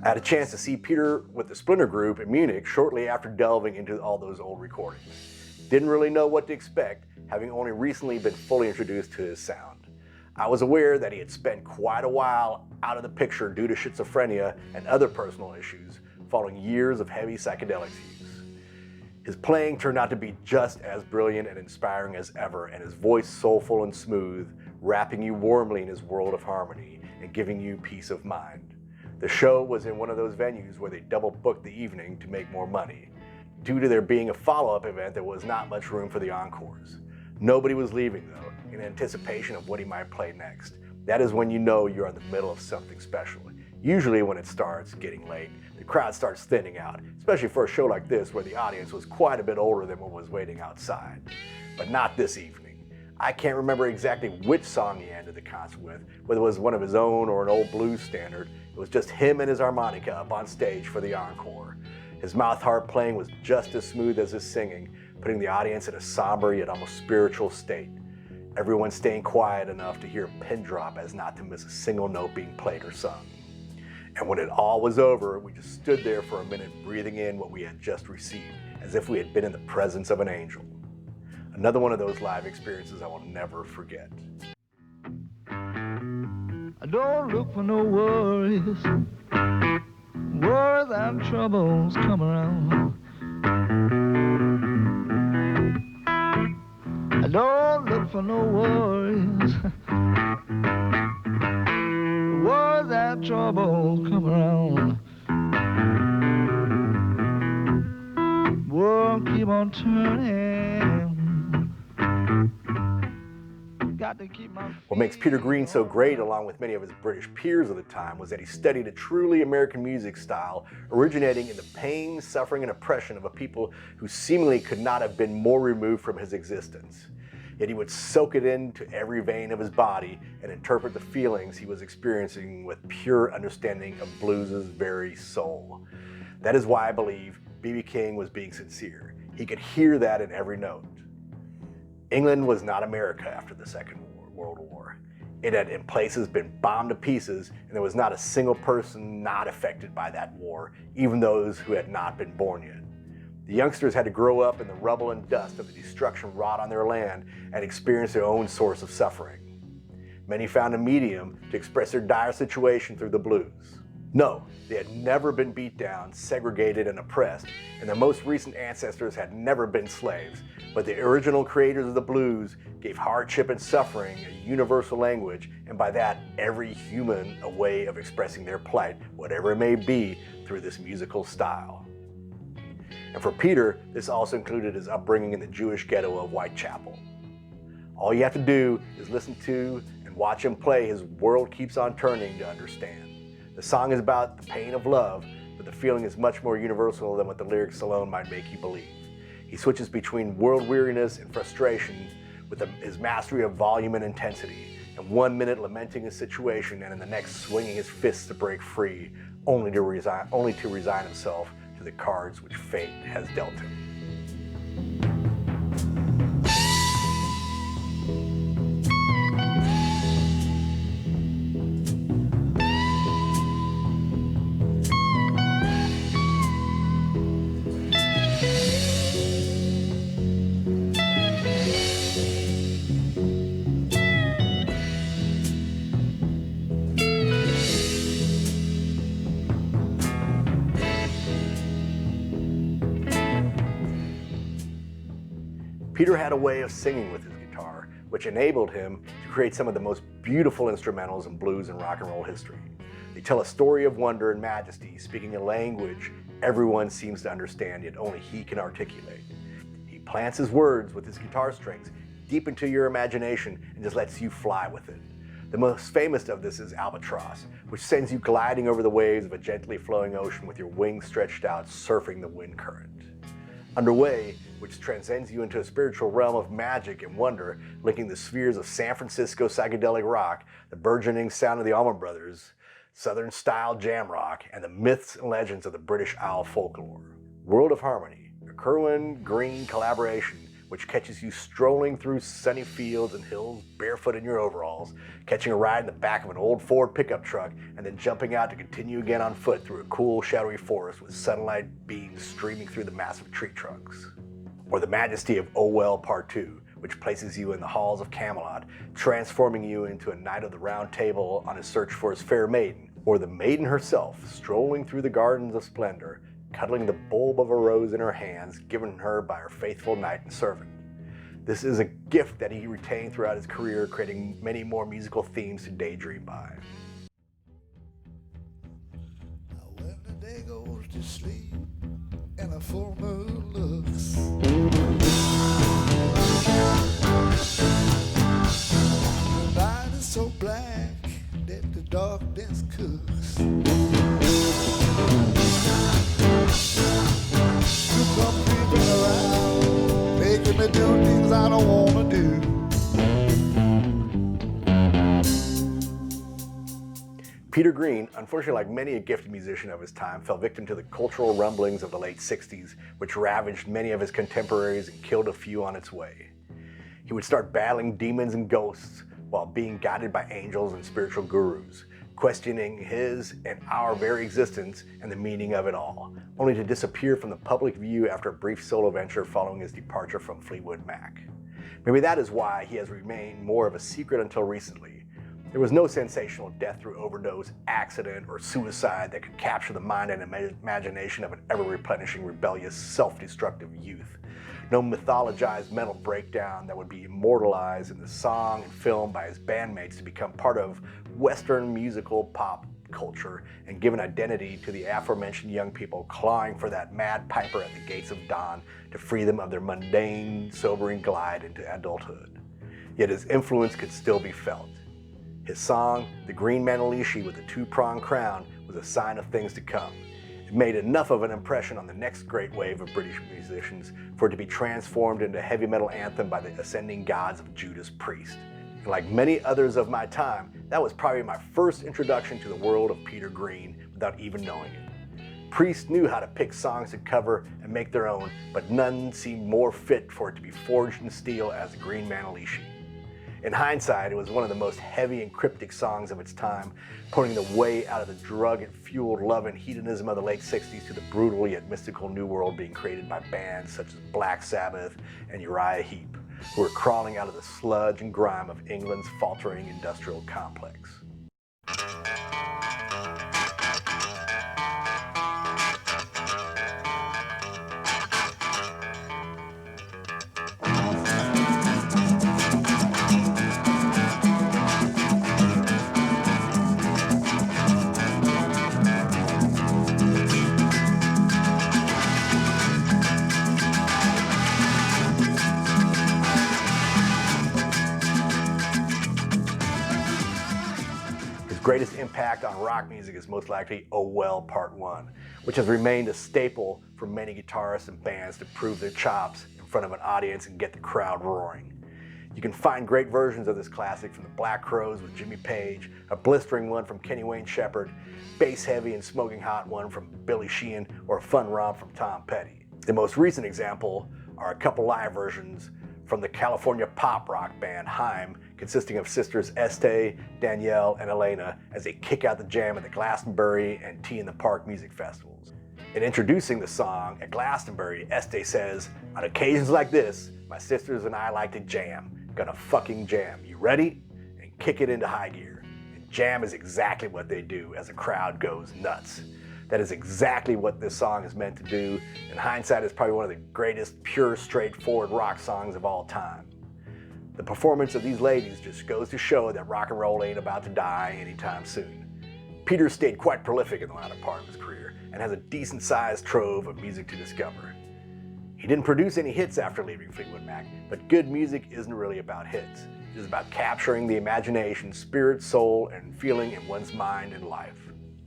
I had a chance to see Peter with the Splinter Group in Munich shortly after delving into all those old recordings. Didn't really know what to expect, having only recently been fully introduced to his sound. I was aware that he had spent quite a while out of the picture due to schizophrenia and other personal issues, following years of heavy psychedelics use. His playing turned out to be just as brilliant and inspiring as ever, and his voice soulful and smooth, wrapping you warmly in his world of harmony and giving you peace of mind. The show was in one of those venues where they double booked the evening to make more money. Due to there being a follow-up event, there was not much room for the encores. Nobody was leaving though, in anticipation of what he might play next. That is when you know you're in the middle of something special. Usually when it starts getting late, the crowd starts thinning out, especially for a show like this where the audience was quite a bit older than what was waiting outside. But not this evening. I can't remember exactly which song he ended the concert with, whether it was one of his own or an old blues standard. It was just him and his harmonica up on stage for the encore. His mouth harp playing was just as smooth as his singing, putting the audience in a somber yet almost spiritual state. Everyone staying quiet enough to hear a pin drop as not to miss a single note being played or sung. And when it all was over, we just stood there for a minute breathing in what we had just received, as if we had been in the presence of an angel. Another one of those live experiences I will never forget. I don't look for no worries, worries and troubles come around. I don't look for no worries, worries and troubles come around. World keep on turning. What makes Peter Green so great, along with many of his British peers of the time, was that he studied a truly American music style originating in the pain, suffering, and oppression of a people who seemingly could not have been more removed from his existence. Yet he would soak it into every vein of his body and interpret the feelings he was experiencing with pure understanding of blues' very soul. That is why I believe B.B. King was being sincere. He could hear that in every note. England was not America after the Second World War. It had in places been bombed to pieces, and there was not a single person not affected by that war, even those who had not been born yet. The youngsters had to grow up in the rubble and dust of the destruction wrought on their land and experience their own source of suffering. Many found a medium to express their dire situation through the blues. No, they had never been beat down, segregated, and oppressed, and their most recent ancestors had never been slaves, but the original creators of the blues gave hardship and suffering a universal language, and by that, every human a way of expressing their plight, whatever it may be, through this musical style. And for Peter, this also included his upbringing in the Jewish ghetto of Whitechapel. All you have to do is listen to and watch him play His World Keeps on Turning to understand. The song is about the pain of love, but the feeling is much more universal than what the lyrics alone might make you believe. He switches between world weariness and frustration with his mastery of volume and intensity, in 1 minute lamenting his situation and in the next swinging his fists to break free, only to resign himself to the cards which fate has dealt him. Peter had a way of singing with his guitar, which enabled him to create some of the most beautiful instrumentals in blues and rock and roll history. They tell a story of wonder and majesty, speaking a language everyone seems to understand, yet only he can articulate. He plants his words with his guitar strings deep into your imagination and just lets you fly with it. The most famous of this is Albatross, which sends you gliding over the waves of a gently flowing ocean with your wings stretched out, surfing the wind current. Underway, which transcends you into a spiritual realm of magic and wonder, linking the spheres of San Francisco psychedelic rock, the burgeoning sound of the Allman Brothers, Southern-style jam rock, and the myths and legends of the British Isle folklore. World of Harmony, a Kerwin Green collaboration, which catches you strolling through sunny fields and hills barefoot in your overalls, catching a ride in the back of an old Ford pickup truck, and then jumping out to continue again on foot through a cool, shadowy forest with sunlight beams streaming through the massive tree trunks. Or the majesty of Oh Well Part 2, which places you in the halls of Camelot, transforming you into a knight of the Round Table on his search for his fair maiden, or the maiden herself strolling through the gardens of splendor, cuddling the bulb of a rose in her hands given her by her faithful knight and servant. This is a gift that he retained throughout his career, creating many more musical themes to daydream by. When the day goes to sleep and a full moon looks, the night is so black that the darkness cooks. You come creeping around, making me do things I don't wanna do. Peter Green, unfortunately like many a gifted musician of his time, fell victim to the cultural rumblings of the late 60s, which ravaged many of his contemporaries and killed a few on its way. He would start battling demons and ghosts while being guided by angels and spiritual gurus, questioning his and our very existence and the meaning of it all, only to disappear from the public view after a brief solo venture following his departure from Fleetwood Mac. Maybe that is why he has remained more of a secret until recently. There was no sensational death through overdose, accident, or suicide that could capture the mind and imagination of an ever-replenishing, rebellious, self-destructive youth. No mythologized mental breakdown that would be immortalized in the song and film by his bandmates to become part of Western musical pop culture and give an identity to the aforementioned young people clawing for that mad piper at the gates of dawn to free them of their mundane, sobering glide into adulthood. Yet his influence could still be felt. His song, The Green Manalishi with the Two-Pronged Crown, was a sign of things to come. It made enough of an impression on the next great wave of British musicians for it to be transformed into a heavy metal anthem by the ascending gods of Judas Priest. And like many others of my time, that was probably my first introduction to the world of Peter Green without even knowing it. Priest knew how to pick songs to cover and make their own, but none seemed more fit for it to be forged in steel as The Green Manalishi. In hindsight, it was one of the most heavy and cryptic songs of its time, pointing the way out of the drug-fueled love and hedonism of the late 60s to the brutal yet mystical new world being created by bands such as Black Sabbath and Uriah Heep, who were crawling out of the sludge and grime of England's faltering industrial complex. Greatest impact on rock music is most likely Oh Well Part 1, which has remained a staple for many guitarists and bands to prove their chops in front of an audience and get the crowd roaring. You can find great versions of this classic from the Black Crowes with Jimmy Page, a blistering one from Kenny Wayne Shepherd, bass heavy and smoking hot one from Billy Sheehan, or a fun romp from Tom Petty. The most recent example are a couple live versions from the California pop rock band Haim, consisting of sisters Estee, Danielle, and Elena, as they kick out the jam at the Glastonbury and Tea in the Park music festivals. In introducing the song at Glastonbury, Estee says, "On occasions like this, my sisters and I like to jam. Gonna fucking jam. You ready?" And kick it into high gear. And jam is exactly what they do as the crowd goes nuts. That is exactly what this song is meant to do, and hindsight is probably one of the greatest pure, straightforward rock songs of all time. The performance of these ladies just goes to show that rock and roll ain't about to die anytime soon. Peter stayed quite prolific in the latter part of his career and has a decent-sized trove of music to discover. He didn't produce any hits after leaving Fleetwood Mac, but good music isn't really about hits. It is about capturing the imagination, spirit, soul, and feeling in one's mind and life.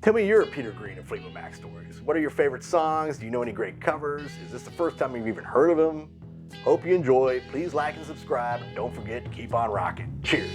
Tell me your Peter Green and Fleetwood Mac stories. What are your favorite songs? Do you know any great covers? Is this the first time you've even heard of them? Hope you enjoy. Please like and subscribe. And don't forget to keep on rocking. Cheers.